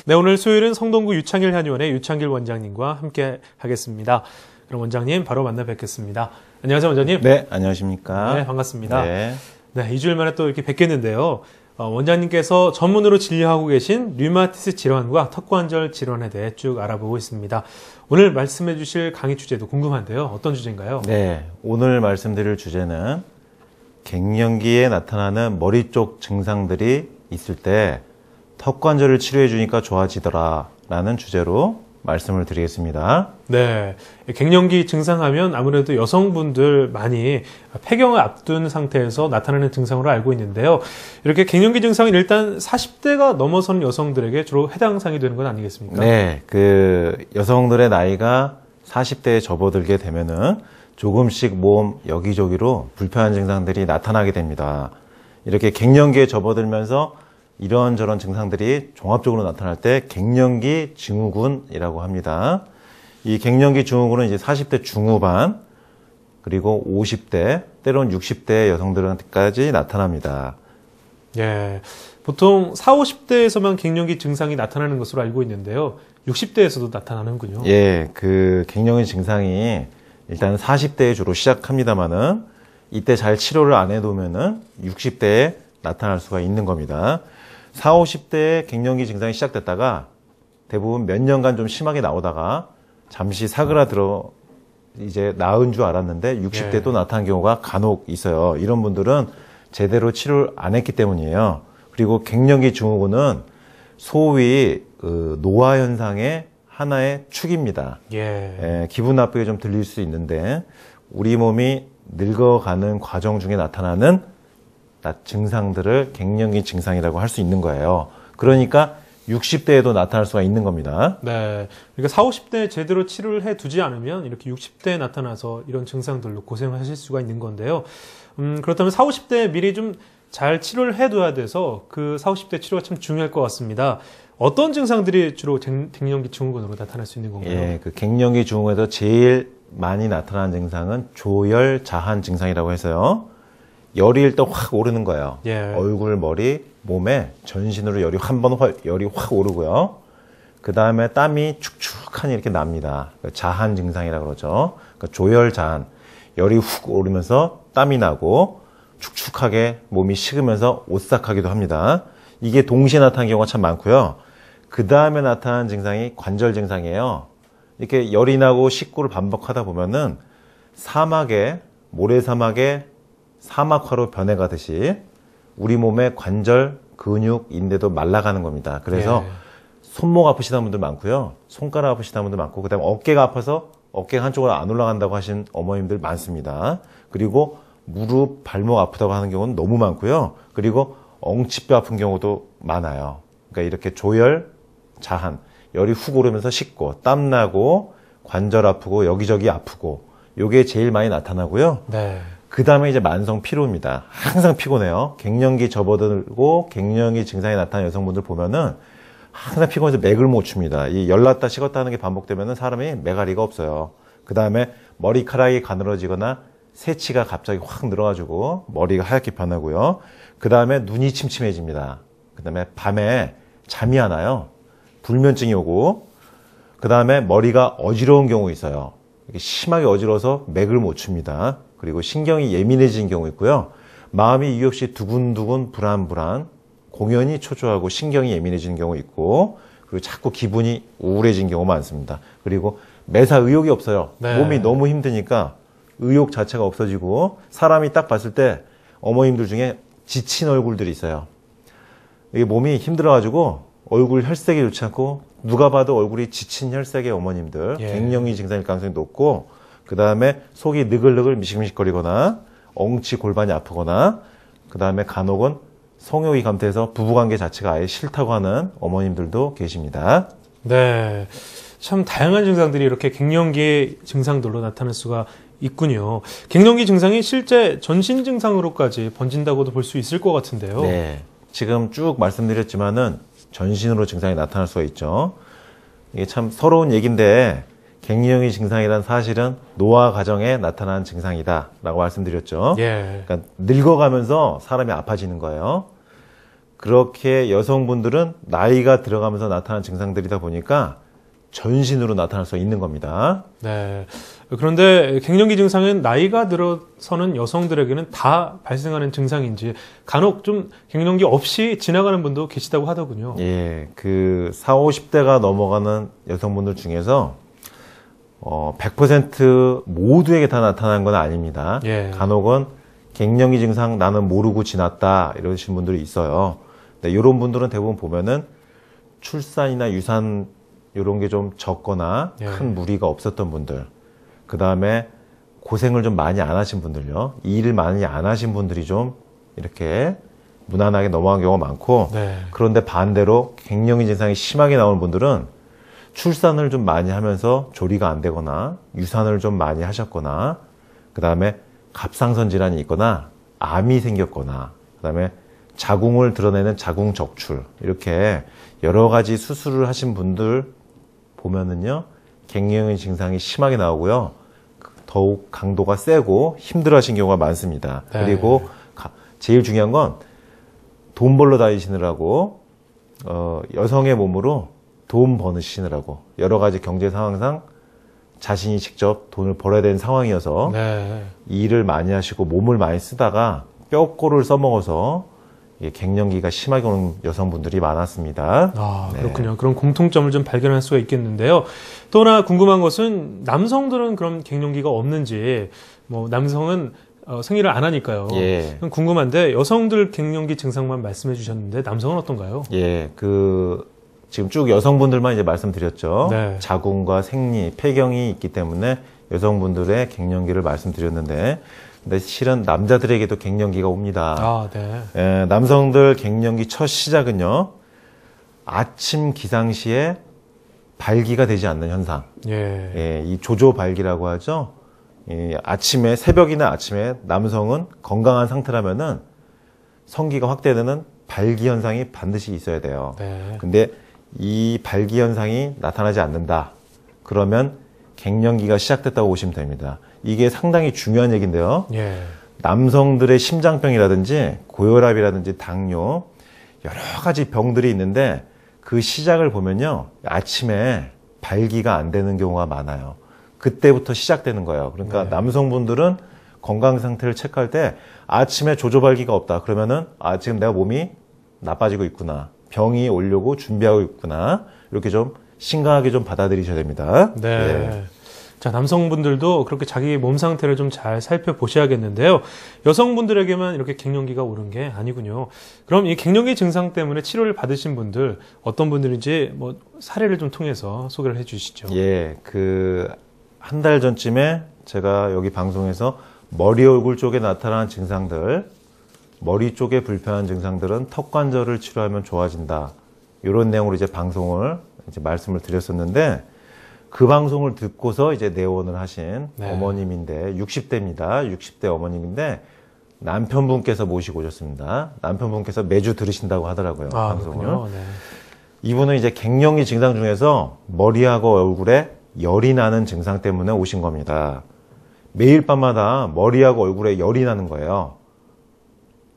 네, 오늘 수요일은 성동구 유창길 한의원의 유창길 원장님과 함께 하겠습니다. 그럼 원장님 바로 만나 뵙겠습니다. 안녕하세요, 원장님. 네, 안녕하십니까. 네, 반갑습니다. 네. 네, 2주일 만에 또 이렇게 뵙겠는데요. 원장님께서 전문으로 진료하고 계신 류마티스 질환과 턱관절 질환에 대해 쭉 알아보고 있습니다. 오늘 말씀해 주실 강의 주제도 궁금한데요. 어떤 주제인가요? 네, 오늘 말씀드릴 주제는 갱년기에 나타나는 머리 쪽 증상들이 있을 때 턱관절을 치료해 주니까 좋아지더라 라는 주제로 말씀을 드리겠습니다. 네, 갱년기 증상하면 아무래도 여성분들 많이 폐경을 앞둔 상태에서 나타나는 증상으로 알고 있는데요. 이렇게 갱년기 증상은 일단 40대가 넘어서는 여성들에게 주로 해당 사항이 되는 건 아니겠습니까? 네, 여성들의 나이가 40대에 접어들게 되면은 조금씩 몸 여기저기로 불편한 증상들이 나타나게 됩니다. 이렇게 갱년기에 접어들면서 이런저런 증상들이 종합적으로 나타날 때 갱년기 증후군이라고 합니다. 이 갱년기 증후군은 이제 40대 중후반 그리고 50대 때로는 60대 여성들한테까지 나타납니다. 예, 보통 40, 50대에서만 갱년기 증상이 나타나는 것으로 알고 있는데요. 60대에서도 나타나는군요. 예, 갱년기 증상이 일단 40대에 주로 시작합니다만은 이때 잘 치료를 안 해두면은 60대에 나타날 수가 있는 겁니다. 40, 50대에 갱년기 증상이 시작됐다가 대부분 몇 년간 좀 심하게 나오다가 잠시 사그라들어 이제 나은 줄 알았는데 60대 또 나타난 경우가 간혹 있어요. 이런 분들은 제대로 치료를 안 했기 때문이에요. 그리고 갱년기 증후군은 소위 노화 현상의 하나의 축입니다. 예, 기분 나쁘게 좀 들릴 수 있는데 우리 몸이 늙어가는 과정 중에 나타나는 증상들을 갱년기 증상이라고 할 수 있는 거예요. 그러니까 60대에도 나타날 수가 있는 겁니다. 네, 그러니까 40, 50대에 제대로 치료를 해두지 않으면 이렇게 60대에 나타나서 이런 증상들로 고생하실 수가 있는 건데요. 그렇다면 40, 50대에 미리 좀 잘 치료를 해둬야 돼서 40, 50대 치료가 참 중요할 것 같습니다. 어떤 증상들이 주로 갱년기 증후군으로 나타날 수 있는 건가요? 예, 갱년기 증후군에서 제일 많이 나타나는 증상은 조열 자한 증상이라고 해서요. 열이 일단 확 오르는 거예요. 예. 얼굴, 머리, 몸에 전신으로 열이 열이 확 오르고요. 그 다음에 땀이 축축하니 이렇게 납니다. 자한 증상이라고 그러죠. 조열 자한. 열이 훅 오르면서 땀이 나고 축축하게 몸이 식으면서 오싹하기도 합니다. 이게 동시에 나타나는 경우가 참 많고요. 그 다음에 나타나는 증상이 관절 증상이에요. 이렇게 열이 나고 식구를 반복하다 보면은 모래사막에 사막화로 변해가듯이 우리 몸의 관절, 근육, 인대도 말라가는 겁니다. 그래서 손목 아프시다는 분들 많고요. 손가락 아프시다는 분들 많고, 그 다음에 어깨가 아파서 어깨가 한쪽으로 안 올라간다고 하신 어머님들 많습니다. 그리고 무릎, 발목 아프다고 하는 경우는 너무 많고요. 그리고 엉치뼈 아픈 경우도 많아요. 그러니까 이렇게 조열, 자한, 열이 훅 오르면서 식고, 땀나고, 관절 아프고, 여기저기 아프고, 요게 제일 많이 나타나고요. 네. 그 다음에 이제 만성 피로입니다. 항상 피곤해요. 갱년기 접어들고 갱년기 증상이 나타나는 여성분들 보면은 항상 피곤해서 맥을 못 춥니다. 이 열났다 식었다 하는 게 반복되면은 사람이 메가리가 없어요. 그 다음에 머리카락이 가늘어지거나 새치가 갑자기 확 늘어가지고 머리가 하얗게 변하고요. 그 다음에 눈이 침침해집니다. 그 다음에 밤에 잠이 안 와요. 불면증이 오고, 그 다음에 머리가 어지러운 경우 있어요. 심하게 어지러워서 맥을 못 춥니다. 그리고 신경이 예민해진 경우 있고요. 마음이 이유 없이 두근두근 불안불안, 공연히 초조하고 신경이 예민해지는 경우 있고, 그리고 자꾸 기분이 우울해진 경우 많습니다. 그리고 매사 의욕이 없어요. 네. 몸이 너무 힘드니까 의욕 자체가 없어지고, 사람이 딱 봤을 때 어머님들 중에 지친 얼굴들이 있어요. 이게 몸이 힘들어가지고 얼굴 혈색이 좋지 않고 누가 봐도 얼굴이 지친 혈색의 어머님들, 갱년기 증상일 가능성이 높고, 그 다음에 속이 느글느글 미식미식거리거나 엉치 골반이 아프거나, 그 다음에 간혹은 성욕이 감퇴해서 부부관계 자체가 아예 싫다고 하는 어머님들도 계십니다. 네, 참 다양한 증상들이 이렇게 갱년기 증상들로 나타날 수가 있군요. 갱년기 증상이 실제 전신 증상으로까지 번진다고도 볼 수 있을 것 같은데요. 네, 지금 쭉 말씀드렸지만은 전신으로 증상이 나타날 수가 있죠. 이게 참 서러운 얘기인데 갱년기 증상이란 사실은 노화 과정에 나타나는 증상이다 라고 말씀드렸죠. 예. 그러니까 늙어가면서 사람이 아파지는 거예요. 그렇게 여성분들은 나이가 들어가면서 나타나는 증상들이다 보니까 전신으로 나타날 수 있는 겁니다. 네. 그런데 갱년기 증상은 나이가 들어서는 여성들에게는 다 발생하는 증상인지 간혹 좀 갱년기 없이 지나가는 분도 계시다고 하더군요. 예, 그 40, 50대가 넘어가는 여성분들 중에서 100% 모두에게 다 나타나는 건 아닙니다. 예. 간혹은 갱년기 증상 나는 모르고 지났다 이러신 분들이 있어요. 근데 이런 분들은 대부분 보면은 출산이나 유산 이런 게 좀 적거나 예. 큰 무리가 없었던 분들, 그 다음에 고생을 좀 많이 안 하신 분들요. 이 일을 많이 안 하신 분들이 좀 이렇게 무난하게 넘어간 경우가 많고, 네. 그런데 반대로 갱년기 증상이 심하게 나오는 분들은 출산을 좀 많이 하면서 조리가 안 되거나 유산을 좀 많이 하셨거나, 그 다음에 갑상선 질환이 있거나 암이 생겼거나, 그 다음에 자궁을 드러내는 자궁 적출, 이렇게 여러 가지 수술을 하신 분들 보면은요, 갱년기 증상이 심하게 나오고요, 더욱 강도가 세고 힘들어 하신 경우가 많습니다. 네. 그리고 제일 중요한 건 돈 벌러 다니시느라고, 여성의 몸으로 돈 버시느라고 여러 가지 경제 상황상 자신이 직접 돈을 벌어야 되는 상황이어서 네. 일을 많이 하시고 몸을 많이 쓰다가 뼈골을 써먹어서 갱년기가 심하게 오는 여성분들이 많았습니다. 아, 네. 그렇군요. 그런 공통점을 좀 발견할 수가 있겠는데요. 또 하나 궁금한 것은 남성들은 그럼 갱년기가 없는지, 뭐 남성은 생리를 안 하니까요. 예. 궁금한데 여성들 갱년기 증상만 말씀해 주셨는데 남성은 어떤가요? 예, 지금 쭉 여성분들만 이제 말씀드렸죠. 네. 자궁과 생리, 폐경이 있기 때문에 여성분들의 갱년기를 말씀드렸는데, 근데 실은 남자들에게도 갱년기가 옵니다. 아, 네. 예, 남성들 갱년기 첫 시작은요, 아침 기상시에 발기가 되지 않는 현상. 예. 예, 이 조조발기라고 하죠. 아침에, 새벽이나 아침에 남성은 건강한 상태라면은 성기가 확대되는 발기 현상이 반드시 있어야 돼요. 네. 근데 이 발기 현상이 나타나지 않는다. 그러면 갱년기가 시작됐다고 보시면 됩니다. 이게 상당히 중요한 얘기인데요. 예. 남성들의 심장병이라든지 고혈압이라든지 당뇨 여러 가지 병들이 있는데 그 시작을 보면요, 아침에 발기가 안 되는 경우가 많아요. 그때부터 시작되는 거예요. 그러니까 네. 남성분들은 건강 상태를 체크할 때 아침에 조조발기가 없다. 그러면은 지금 내가 몸이 나빠지고 있구나, 병이 오려고 준비하고 있구나, 이렇게 좀 심각하게 좀 받아들이셔야 됩니다. 네. 예. 자, 남성분들도 그렇게 자기 몸 상태를 좀 잘 살펴보셔야겠는데요. 여성분들에게만 이렇게 갱년기가 오는 게 아니군요. 그럼 이 갱년기 증상 때문에 치료를 받으신 분들, 어떤 분들인지 뭐 사례를 좀 통해서 소개를 해 주시죠. 예, 한 달 전쯤에 제가 여기 방송에서 머리 얼굴 쪽에 나타나는 증상들, 머리 쪽에 불편한 증상들은 턱관절을 치료하면 좋아진다, 이런 내용으로 이제 방송을 이제 말씀을 드렸었는데, 그 방송을 듣고서 이제 내원을 하신 네. 어머님인데 60대입니다. 60대 어머님인데 남편분께서 모시고 오셨습니다. 남편분께서 매주 들으신다고 하더라고요. 아, 방송을. 그렇군요. 네. 이분은 이제 갱년기 증상 중에서 머리하고 얼굴에 열이 나는 증상 때문에 오신 겁니다. 매일 밤마다 머리하고 얼굴에 열이 나는 거예요.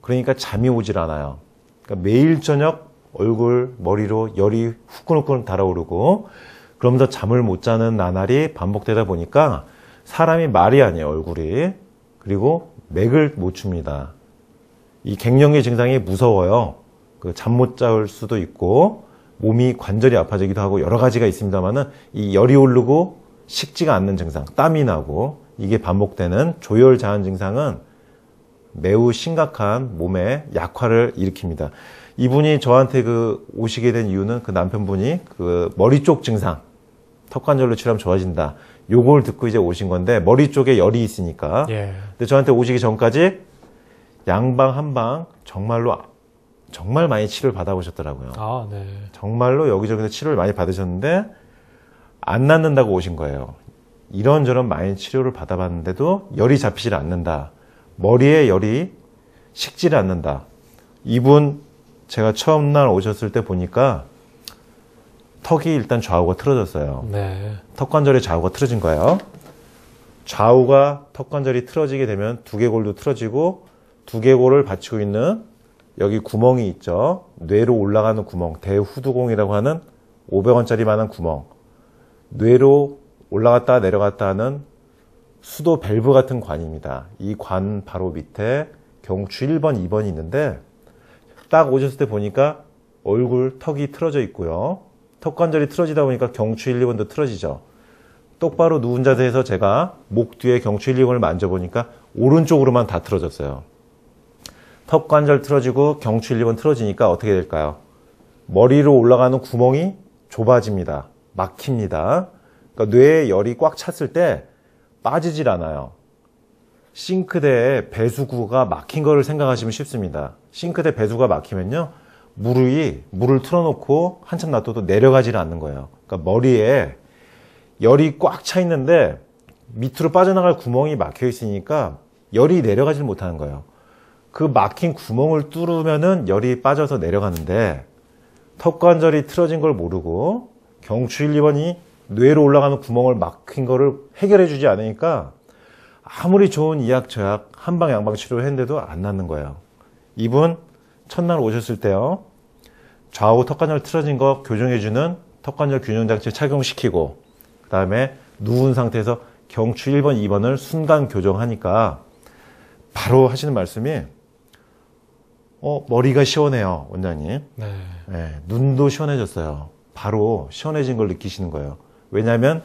그러니까 잠이 오질 않아요. 그러니까 매일 저녁 얼굴, 머리로 열이 후끈후끈 달아오르고, 그러면서 잠을 못 자는 나날이 반복되다 보니까 사람이 말이 아니에요, 얼굴이. 그리고 맥을 못 춥니다. 이 갱년기 증상이 무서워요. 잠 못 잘 수도 있고 몸이 관절이 아파지기도 하고 여러 가지가 있습니다만은, 이 열이 오르고 식지가 않는 증상, 땀이 나고 이게 반복되는 조열 자한 증상은 매우 심각한 몸의 약화를 일으킵니다. 이분이 저한테 오시게 된 이유는 그 남편분이 머리 쪽 증상, 턱관절로 치료하면 좋아진다, 요걸 듣고 이제 오신 건데, 머리 쪽에 열이 있으니까. 예. 근데 저한테 오시기 전까지 양방 한방 정말 많이 치료를 받아보셨더라고요. 아, 네. 정말로 여기저기서 치료를 많이 받으셨는데 안 낫는다고 오신 거예요. 이런저런 많이 치료를 받아봤는데도 열이 잡히질 않는다. 머리에 열이 식지를 않는다. 이분 제가 처음 날 오셨을 때 보니까 턱이 일단 좌우가 틀어졌어요. 네. 턱관절의 좌우가 틀어진 거예요. 좌우가 턱관절이 틀어지게 되면 두개골도 틀어지고, 두개골을 받치고 있는 여기 구멍이 있죠. 뇌로 올라가는 구멍, 대후두공이라고 하는 500원짜리만한 구멍, 뇌로 올라갔다 내려갔다 하는 수도 밸브 같은 관입니다. 이 관 바로 밑에 경추 1번, 2번이 있는데 딱 오셨을 때 보니까 얼굴, 턱이 틀어져 있고요. 턱 관절이 틀어지다 보니까 경추 1, 2번도 틀어지죠. 똑바로 누운 자세에서 제가 목 뒤에 경추 1, 2번을 만져보니까 오른쪽으로만 다 틀어졌어요. 턱 관절 틀어지고 경추 1, 2번 틀어지니까 어떻게 될까요? 머리로 올라가는 구멍이 좁아집니다. 막힙니다. 그러니까 뇌에 열이 꽉 찼을 때 빠지질 않아요. 싱크대에 배수구가 막힌 거를 생각하시면 쉽습니다. 싱크대 배수구가 막히면요, 물을 틀어놓고 한참 놔둬도 내려가지를 않는 거예요. 그러니까 머리에 열이 꽉 차 있는데 밑으로 빠져나갈 구멍이 막혀 있으니까 열이 내려가질 못하는 거예요. 그 막힌 구멍을 뚫으면은 열이 빠져서 내려가는데 턱관절이 틀어진 걸 모르고 경추 1, 2번이 뇌로 올라가는 구멍을 막힌 거를 해결해 주지 않으니까 아무리 좋은 이약 저약 한방 양방 치료를 했는데도 안 낫는 거예요. 이분 첫날 오셨을 때요, 좌우 턱관절 틀어진 거 교정해 주는 턱관절 균형 장치 착용시키고 그 다음에 누운 상태에서 경추 1번, 2번을 순간 교정하니까 바로 하시는 말씀이 머리가 시원해요, 원장님. 네. 네, 눈도 시원해졌어요. 바로 시원해진 걸 느끼시는 거예요. 왜냐하면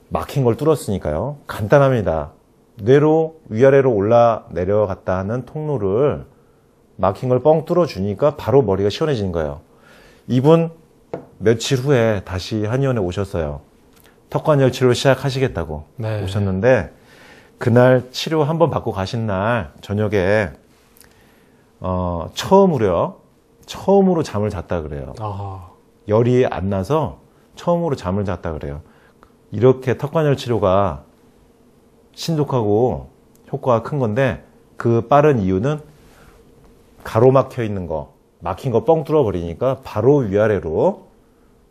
막힌 걸 뚫었으니까요. 간단합니다. 뇌로 위아래로 올라 내려갔다 하는 통로를 막힌 걸 뻥 뚫어주니까 바로 머리가 시원해지는 거예요. 이분 며칠 후에 다시 한의원에 오셨어요. 턱관절 치료 시작하시겠다고 네. 오셨는데 그날 치료 한번 받고 가신 날 저녁에 처음으로 잠을 잤다 그래요. 아. 열이 안 나서 처음으로 잠을 잤다 그래요. 이렇게 턱관절 치료가 신속하고 효과가 큰 건데 그 빠른 이유는 가로막혀 있는 거, 막힌 거 뻥 뚫어 버리니까 바로 위아래로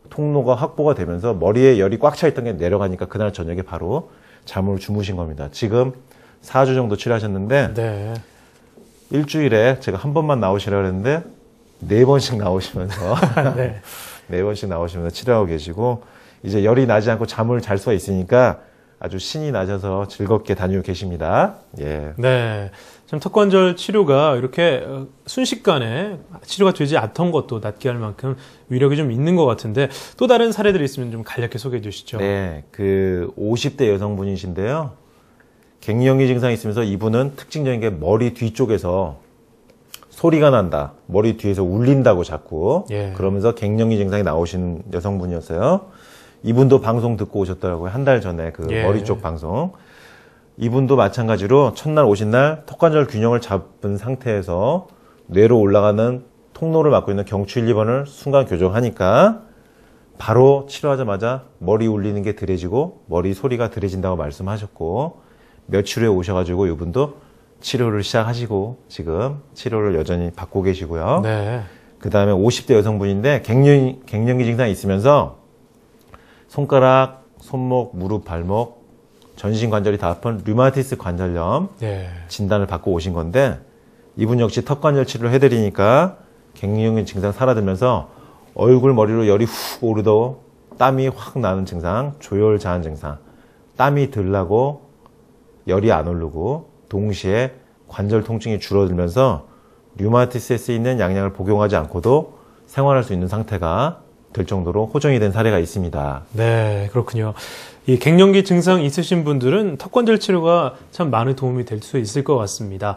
통로가 확보가 되면서 머리에 열이 꽉 차 있던 게 내려가니까 그날 저녁에 바로 잠을 주무신 겁니다. 지금 4주 정도 치료하셨는데 네. 일주일에 제가 한 번만 나오시라 그랬는데 4번씩 나오시면서 네. 4번씩 나오시면서 치료하고 계시고 이제 열이 나지 않고 잠을 잘 수가 있으니까 아주 신이 나셔서 즐겁게 다니고 계십니다. 예. 네. 참 턱관절 치료가 이렇게 순식간에 치료가 되지 않던 것도 낫게 할 만큼 위력이 좀 있는 것 같은데 또 다른 사례들이 있으면 좀 간략히 소개해 주시죠. 네. 그 50대 여성분이신데요. 갱년기 증상이 있으면서 이분은 특징적인 게 머리 뒤쪽에서 소리가 난다. 머리 뒤에서 울린다고 자꾸. 예. 그러면서 갱년기 증상이 나오시는 여성분이었어요. 이분도 방송 듣고 오셨더라고요. 한 달 전에 그 예. 머리 쪽 방송. 이분도 마찬가지로 첫날 오신 날 턱관절 균형을 잡은 상태에서 뇌로 올라가는 통로를 막고 있는 경추 1, 2번을 순간 교정하니까 바로 치료하자마자 머리 울리는 게 덜해지고 머리 소리가 덜해진다고 말씀하셨고 며칠 후에 오셔가지고 이분도 치료를 시작하시고 지금 치료를 여전히 받고 계시고요. 네. 그 다음에 50대 여성분인데 갱년기 증상이 있으면서 손가락, 손목, 무릎, 발목, 전신 관절이 다 아픈 류마티스 관절염 네. 진단을 받고 오신 건데 이분 역시 턱관절 치료를 해드리니까 갱년기 증상 사라지면서 얼굴 머리로 열이 훅 오르고 땀이 확 나는 증상, 조열 자한 증상, 땀이 덜 나고 열이 안 오르고 동시에 관절 통증이 줄어들면서 류마티스에 쓰이는 약량을 복용하지 않고도 생활할 수 있는 상태가 될 정도로 호전이 된 사례가 있습니다. 네, 그렇군요. 이 갱년기 증상 있으신 분들은 턱관절 치료가 참 많은 도움이 될 수 있을 것 같습니다.